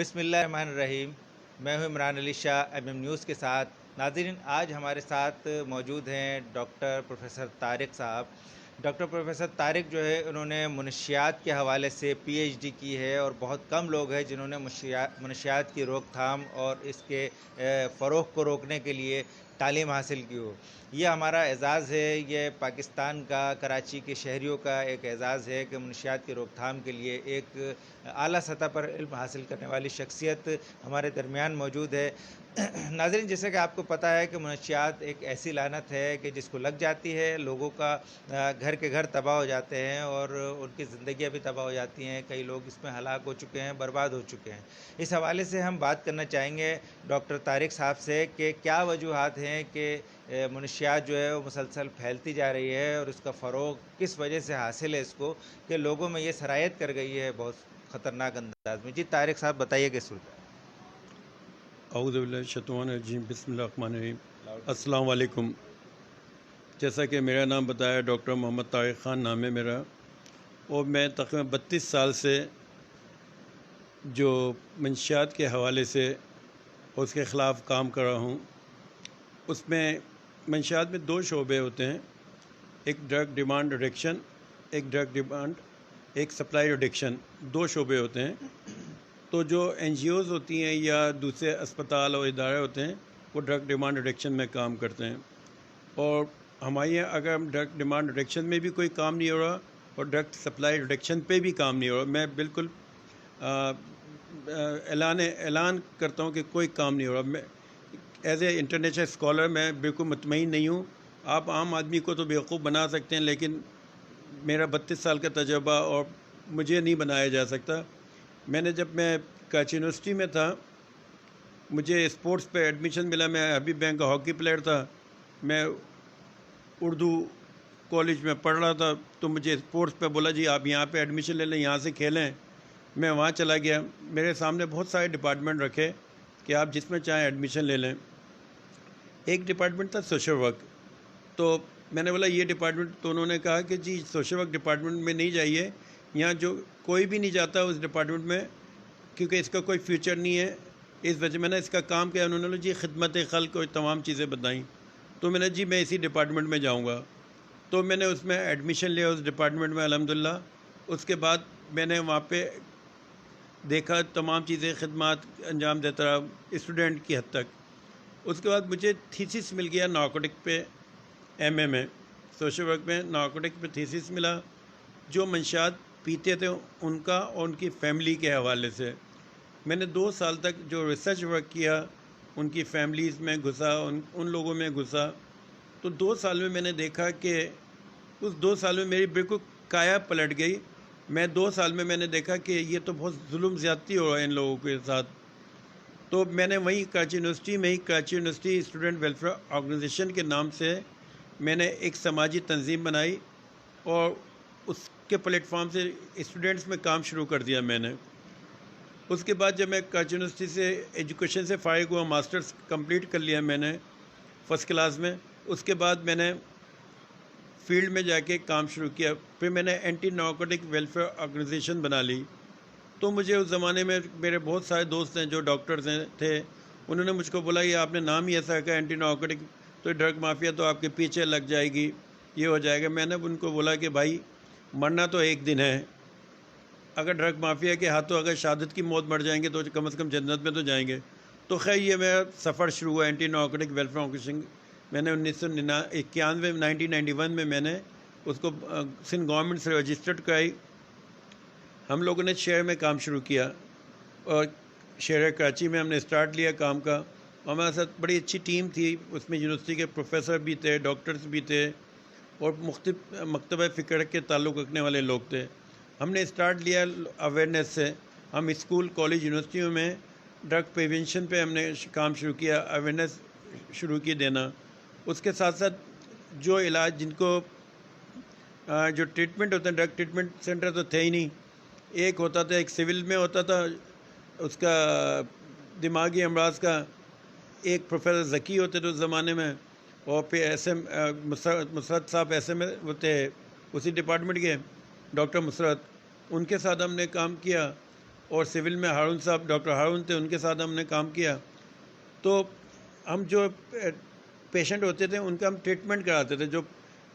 بسم اللہ الرحمن الرحیم۔ میں ہوں Imran Ali Shah M M news کے ساتھ۔ ناظرین، آج ہمارے ساتھ موجود ہیں ڈاکٹر پروفیسر طارق صاحب۔ ڈاکٹر پروفیسر طارق جو ہے انہوں نے منشیات کے حوالے سے پی ایچ ڈی کی ہے، اور بہت کم لوگ ہیں جنہوں نے منشیات کی روک تھام اور اس کے فروغ کو روکنے کے لیے تعلیم حاصل کی ہو۔ یہ ہمارا اعزاز ہے، یہ پاکستان کا، کراچی کے شہریوں کا ایک اعزاز ہے کہ منشیات کی روک تھام کے لیے ایک اعلیٰ سطح پر علم حاصل کرنے والی شخصیت ہمارے درمیان موجود ہے۔ ناظرین، جیسے کہ آپ کو پتہ ہے کہ منشیات ایک ایسی لعنت ہے کہ جس کو لگ جاتی ہے لوگوں کا گھر کے گھر تباہ ہو جاتے ہیں، اور ان کی زندگیاں بھی تباہ ہو جاتی ہیں۔ کئی لوگ اس میں ہلاک ہو چکے ہیں، برباد ہو چکے ہیں۔ اس حوالے سے ہم بات کرنا چاہیں گے ڈاکٹر طارق صاحب سے کہ کیا وجوہات ہیں کہ منشیات جو ہے وہ مسلسل پھیلتی جا رہی ہے، اور اس کا فروغ کس وجہ سے حاصل ہے اس کو کہ لوگوں میں یہ سرایت کر گئی ہے بہت خطرناک انداز میں۔ جی طارق صاحب، بتائیے کہ صورت اعوذ باللہ من الشیطان الرجیم، بسم اللہ الرحمن الرحیم۔ السلام علیکم۔ جیسا کہ میرا نام بتایا، ڈاکٹر محمد طارق خان نام ہے میرا، اور میں تقریباً 32 سال سے جو منشیات کے حوالے سے اس کے خلاف کام کر رہا ہوں۔ اس میں منشیات میں 2 شعبے ہوتے ہیں، ایک ڈرگ ڈیمانڈ ریڈکشن، ایک سپلائی ریڈکشن، 2 شعبے ہوتے ہیں۔ تو جو این جی اوز ہوتی ہیں یا دوسرے اسپتال اور ادارے ہوتے ہیں، وہ ڈرگ ڈیمانڈ ریڈکشن میں کام کرتے ہیں، اور ہمارے یہاں اگر ہم ڈرگ ڈیمانڈ ریڈکشن میں بھی کوئی کام نہیں ہو رہا اور ڈرگ سپلائی ریڈکشن پہ بھی کام نہیں ہو رہا، میں بالکل اعلان کرتا ہوں کہ کوئی کام نہیں ہو رہا۔ میں ایز اے انٹرنیشنل اسکالر میں بالکل مطمئن نہیں ہوں۔ آپ عام آدمی کو تو بیوقوف بنا سکتے ہیں، لیکن میرا 32 سال کا تجربہ اور مجھے نہیں بنایا جا سکتا۔ جب میں کراچی یونیورسٹی میں تھا، مجھے اسپورٹس پہ ایڈمیشن ملا۔ میں حبیب بینک کا ہاکی پلیئر تھا، میں اردو کالج میں پڑھ رہا تھا، تو مجھے اسپورٹس پہ بولا جی آپ یہاں پہ ایڈمیشن لے لیں، یہاں سے کھیلیں۔ میں وہاں چلا گیا، میرے سامنے بہت سارے ڈپارٹمنٹ رکھے کہ آپ جس میں چاہیں ایڈمیشن لے لیں۔ ایک ڈپارٹمنٹ تھا سوشل ورک، تو میں نے بولا یہ ڈپارٹمنٹ، تو انہوں نے کہا کہ جی سوشل ورک ڈپارٹمنٹ میں نہیں جائیے، یہاں جو کوئی بھی نہیں جاتا اس ڈپارٹمنٹ میں، کیونکہ اس کا کوئی فیوچر نہیں ہے۔ اس وجہ میں نے اس کا کام کیا، انہوں نے جی خدمت خلق اور تمام چیزیں بتائیں، تو میں نے جی میں اسی ڈپارٹمنٹ میں جاؤں گا۔ تو میں نے اس میں ایڈمیشن لیا اس ڈپارٹمنٹ میں الحمدللہ۔ اس کے بعد میں نے وہاں پہ دیکھا تمام چیزیں، خدمات انجام دیتا رہا اسٹوڈنٹ کی حد تک۔ اس کے بعد مجھے تھیسس مل گیا نارکوٹک پہ، ایم اے میں، سوشل ورک میں نارکوٹک پہ تھیسس ملا، جو منشیات پیتے تھے ان کا اور ان کی فیملی کے حوالے سے۔ میں نے 2 سال تک جو ریسرچ ورک کیا، ان کی فیملیز میں گھسا، ان لوگوں میں گھسا، تو 2 سال میں نے دیکھا کہ اس 2 سال میں میری بالکل کایا پلٹ گئی۔ 2 سال میں نے دیکھا کہ یہ تو بہت ظلم زیادتی ہو رہا ہے ان لوگوں کے ساتھ۔ تو میں نے وہیں کراچی یونیورسٹی میں ہی Karachi university student welfare organisation کے نام سے میں نے ایک سماجی تنظیم بنائی، اور اس کے پلیٹ فارم سے اسٹوڈنٹس میں کام شروع کر دیا میں نے۔ اس کے بعد جب میں کراچی یونیورسٹی سے ایجوکیشن سے فارغ ہوا، ماسٹرز کمپلیٹ کر لیا میں نے فرسٹ کلاس میں، اس کے بعد میں نے فیلڈ میں جا کے کام شروع کیا۔ پھر میں نے اینٹی نارکوٹک ویلفیئر آرگنائزیشن بنا لی۔ تو مجھے اس زمانے میں میرے بہت سارے دوست ہیں جو ڈاکٹرز تھے، انہوں نے مجھ کو بولا یہ آپ نے نام ہی ایسا رکھا اینٹی نارکوٹک، تو ڈرگ مافیا تو آپ کے پیچھے لگ جائے گی، یہ ہو جائے گا۔ میں نے ان کو بولا کہ بھائی مرنا تو ایک دن ہے، اگر ڈرگ مافیا کے ہاتھوں اگر شہادت کی موت مر جائیں گے تو کم از کم جنت میں تو جائیں گے۔ تو خیر یہ میرا سفر شروع ہوا اینٹی نارکوٹک ویلفیئر آرگنائزیشن۔ میں نے 1991 میں نے اس کو سندھ گورنمنٹ سے رجسٹرڈ کرائی۔ ہم لوگوں نے شہر میں کام شروع کیا، اور شہر کراچی میں ہم نے اسٹارٹ لیا کام کا۔ ہمارے ساتھ بڑی اچھی ٹیم تھی، اس میں یونیورسٹی کے پروفیسر بھی تھے، ڈاکٹرز بھی تھے، اور مختلف مکتبہ فکر کے تعلق رکھنے والے لوگ تھے۔ ہم نے اسٹارٹ لیا اویئرنیس سے، ہم اسکول کالج یونیورسٹیوں میں ڈرگ پریونشن پہ ہم نے کام شروع کیا، اویئرنیس شروع کی دینا۔ اس کے ساتھ ساتھ جو علاج جن کو جو ٹریٹمنٹ ہوتا ہے، ڈرگ ٹریٹمنٹ سینٹر تو تھے ہی نہیں، ایک ہوتا تھا، ایک سول میں ہوتا تھا اس کا دماغی امراض کا، ایک پروفیسر ذکی ہوتے تھے اس زمانے میں، اور پھر ایس ایم مسرت صاحب ایسے میں ہوتے اسی ڈپارٹمنٹ کے ڈاکٹر مسرت، ان کے ساتھ ہم نے کام کیا۔ اور سول میں ہارون صاحب ڈاکٹر ہارون تھے، ان کے ساتھ ہم نے کام کیا. تو ہم جو پیشنٹ ہوتے تھے ان کا ہم ٹریٹمنٹ کراتے تھے، جو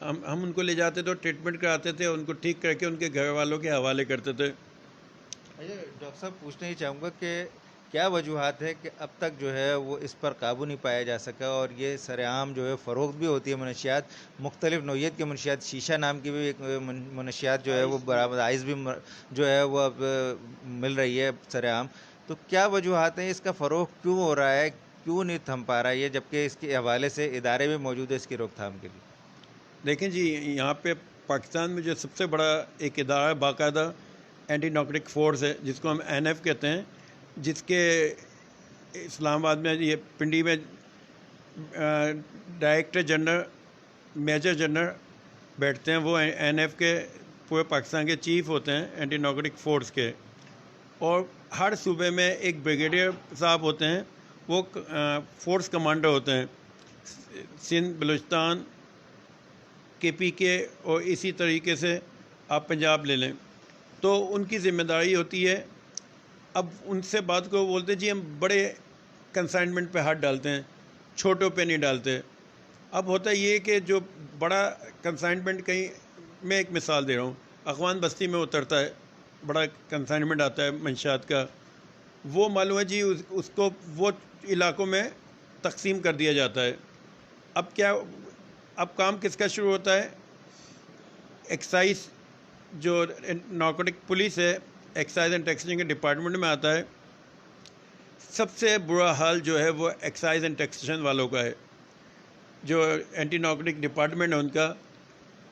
ہم ان کو لے جاتے تھے اور ٹریٹمنٹ کراتے تھے، ان کو ٹھیک کر کے ان کے گھر والوں کے حوالے کرتے تھے. اچھا ڈاکٹر صاحب، پوچھنا ہی چاہوں گا کہ کیا وجوہات ہے کہ اب تک جو ہے وہ اس پر قابو نہیں پایا جا سکا، اور یہ سرعام جو ہے فروخت بھی ہوتی ہے منشیات، مختلف نوعیت کے منشیات، شیشہ نام کی بھی ایک منشیات جو ہے وہ برآمد، آئس بھی جو ہے وہ اب مل رہی ہے سرعام. تو کیا وجوہات ہیں، اس کا فروغ کیوں ہو رہا ہے، کیوں نہیں تھم پا رہا ہے یہ، جبکہ اس کے حوالے سے ادارے بھی موجود ہیں اس کی روک تھام کے لیے؟ دیکھیں جی، یہاں پہ پاکستان میں جو سب سے بڑا ایک ادارہ باقاعدہ اینٹی نارکوٹک فورس ہے، جس کو ہم NF کہتے ہیں، جس کے اسلام آباد میں، یہ پنڈی میں ڈائریکٹر جنرل میجر جنرل بیٹھتے ہیں. وہ NF کے پورے پاکستان کے چیف ہوتے ہیں اینٹی نارکوٹک فورس کے. اور ہر صوبے میں ایک بریگیڈیئر صاحب ہوتے ہیں، وہ فورس کمانڈر ہوتے ہیں. سندھ، بلوچستان، KPK اور اسی طریقے سے آپ پنجاب لے لیں، تو ان کی ذمہ داری ہوتی ہے. اب ان سے بات کو بولتے ہیں جی ہم بڑے کنسائنمنٹ پہ ہاتھ ڈالتے ہیں، چھوٹوں پہ نہیں ڈالتے. اب ہوتا یہ کہ جو بڑا کنسائنمنٹ، کہیں میں ایک مثال دے رہا ہوں، اخوان بستی میں اترتا ہے، بڑا کنسائنمنٹ آتا ہے منشیات کا، وہ معلوم ہے جی اس کو وہ علاقوں میں تقسیم کر دیا جاتا ہے. اب کیا، اب کام کس کا شروع ہوتا ہے؟ ایکسائز، جو نارکوٹک پولیس ہے، ایکسائز اینڈ ٹیکسیشن کے ڈپارٹمنٹ میں آتا ہے. سب سے برا حال جو ہے وہ ایکسائز اینڈ ٹیکسیشن والوں کا ہے، جو اینٹی نارکوٹک ڈپارٹمنٹ ہے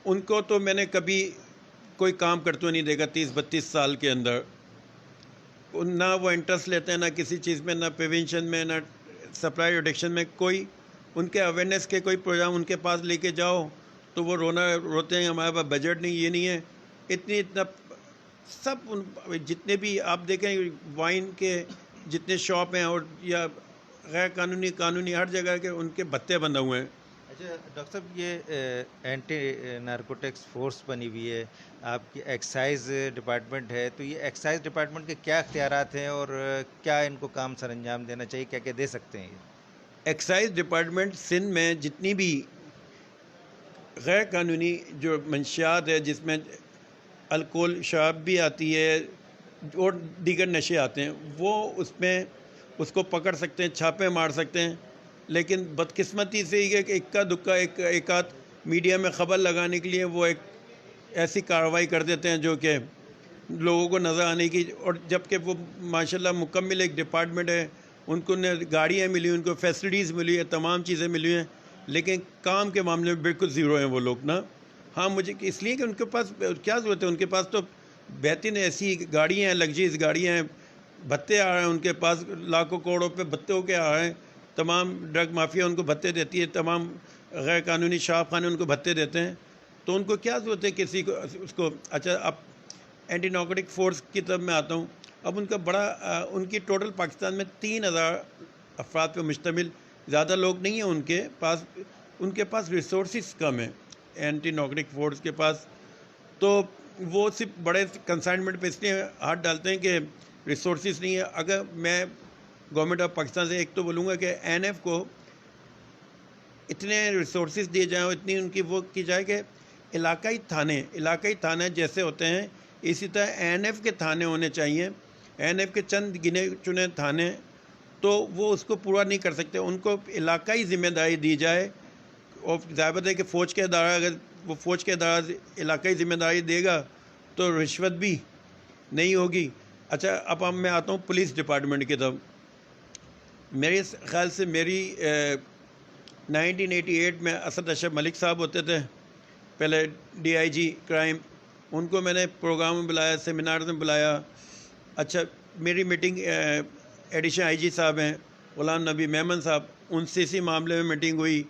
ان کو تو میں نے کبھی کوئی کام کرتے نہیں دیکھا 30-32 سال کے اندر. نہ وہ انٹرسٹ لیتے ہیں، نہ کسی چیز میں، نہ پریونشن میں، نہ سپلائی ریڈکشن میں. کوئی ان کے اویئرنیس کے کوئی پروگرام ان کے پاس لے کے جاؤ تو وہ روتے ہیں ہمارے پاس بجٹ نہیں، یہ نہیں ہے. اتنا سب جتنے بھی آپ دیکھیں وائن کے جتنے شاپ ہیں، اور یا غیر قانونی، قانونی، ہر جگہ کے ان کے بھتے بندھے ہوئے ہیں. اچھا ڈاکٹر صاحب، یہ اینٹی نارکوٹکس فورس بنی ہوئی ہے، آپ کی ایکسائز ڈپارٹمنٹ ہے، تو یہ ایکسائز ڈپارٹمنٹ کے کیا اختیارات ہیں اور کیا ان کو کام سر انجام دینا چاہیے، کیا کیا دے سکتے ہیں یہ؟ ایکسائز ڈپارٹمنٹ سندھ میں جتنی بھی غیر قانونی جو منشیات ہے، جس میں الکوہل، شراب بھی آتی ہے اور دیگر نشے آتے ہیں، وہ اس کو پکڑ سکتے ہیں، چھاپے مار سکتے ہیں. لیکن بدقسمتی سے یہ کہ اکا دکا ایک آدھ میڈیا میں خبر لگانے کے لیے وہ ایک ایسی کارروائی کر دیتے ہیں جو کہ لوگوں کو نظر آنے کی، اور جبکہ وہ ماشاءاللہ مکمل ایک ڈپارٹمنٹ ہے، ان کو گاڑیاں ملی، ان کو فیسلٹیز ملی ہے، تمام چیزیں ملی ہیں، لیکن کام کے معاملے میں بالکل زیرو ہیں وہ لوگ نا. ہاں، مجھے اس لیے کہ ان کے پاس کیا ضرورت ہے، ان کے پاس تو بہترین ایسی گاڑیاں ہیں، لگژریز گاڑیاں ہیں، بھتے آ رہے ہیں ان کے پاس، لاکھوں کروڑوں پہ بھتے ہو کے آ رہے ہیں. تمام ڈرگ مافیا ان کو بھتے دیتی ہے، تمام غیر قانونی شراب خانے ان کو بھتے دیتے ہیں. تو ان کو کیا ضرورت ہے کسی کو اس کو. اچھا، اب اینٹی نارکوٹک فورس کی طرف میں آتا ہوں. اب ان کا ان کی ٹوٹل پاکستان میں 3000 افراد پہ مشتمل، زیادہ لوگ نہیں ہیں ان کے پاس ریسورسز کم ہیں اینٹی نارکوٹک فورس کے پاس. تو وہ صرف بڑے کنسائنمنٹ پہ اس لیے ہاتھ ڈالتے ہیں کہ ریسورسز نہیں ہے. اگر میں گورنمنٹ آف پاکستان سے ایک تو بولوں گا کہ NF کو اتنے ریسورسز دیے جائیں اور اتنی ان کی وہ کی جائے کہ علاقائی تھانے جیسے ہوتے ہیں، اسی طرح NF کے تھانے ہونے چاہیے. NF کے چند گنے چنے تھانے، تو وہ اس کو پورا نہیں کر سکتے، ان کو علاقائی ذمہ داری دی جائے. اور ظاہر ہے کہ فوج کے ادارہ، اگر وہ فوج کے ادارہ علاقائی ذمہ داری دے گا تو رشوت بھی نہیں ہوگی. اچھا، اب میں آتا ہوں پولیس ڈپارٹمنٹ کی طرف. میرے خیال سے 1988 میں اسد اشرف ملک صاحب ہوتے تھے، پہلے DIG کرائم، ان کو میں نے پروگرام میں بلایا، سیمینار میں بلایا. اچھا، میری میٹنگ ایڈیشن IG صاحب ہیں غلام نبی میمن صاحب، ان سے اسی معاملے میں میٹنگ ہوئی.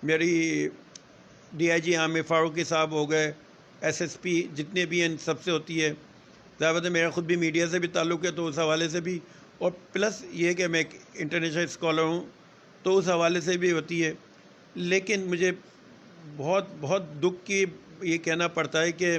میری DIG عامر فاروقی صاحب ہو گئے، SSP جتنے بھی ہیں سب سے ہوتی ہے. ظاہر ہے میرا خود بھی میڈیا سے بھی تعلق ہے تو اس حوالے سے بھی، اور پلس یہ کہ میں ایک انٹرنیشنل اسکالر ہوں تو اس حوالے سے بھی ہوتی ہے. لیکن مجھے بہت بہت دکھ کی یہ کہنا پڑتا ہے کہ